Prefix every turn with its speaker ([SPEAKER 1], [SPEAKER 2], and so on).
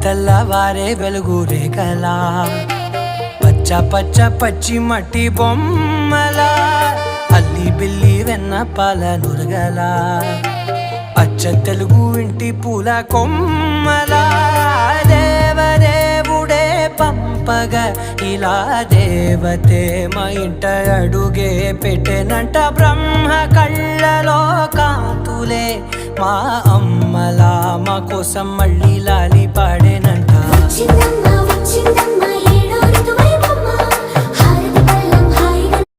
[SPEAKER 1] తెల్లవారే వెలుగు రేఖలా పచ్చ పచ్చ పచ్చి మట్టి బొమ్మలా అల్లి బిల్లి వెన్న పాల నురగలా అచ్చ తెలుగు ఇంటి పూల కొమ్మలా దేవదేవుడే పంపగా ఇలా దేవతే మా ఇంట అడుగే పెట్టెనంట బ్రహ్మ కళ్ళలో కాంతులే మా అమ్మలా మా కోసం మళ్ళీ లాలి పాడేనంట.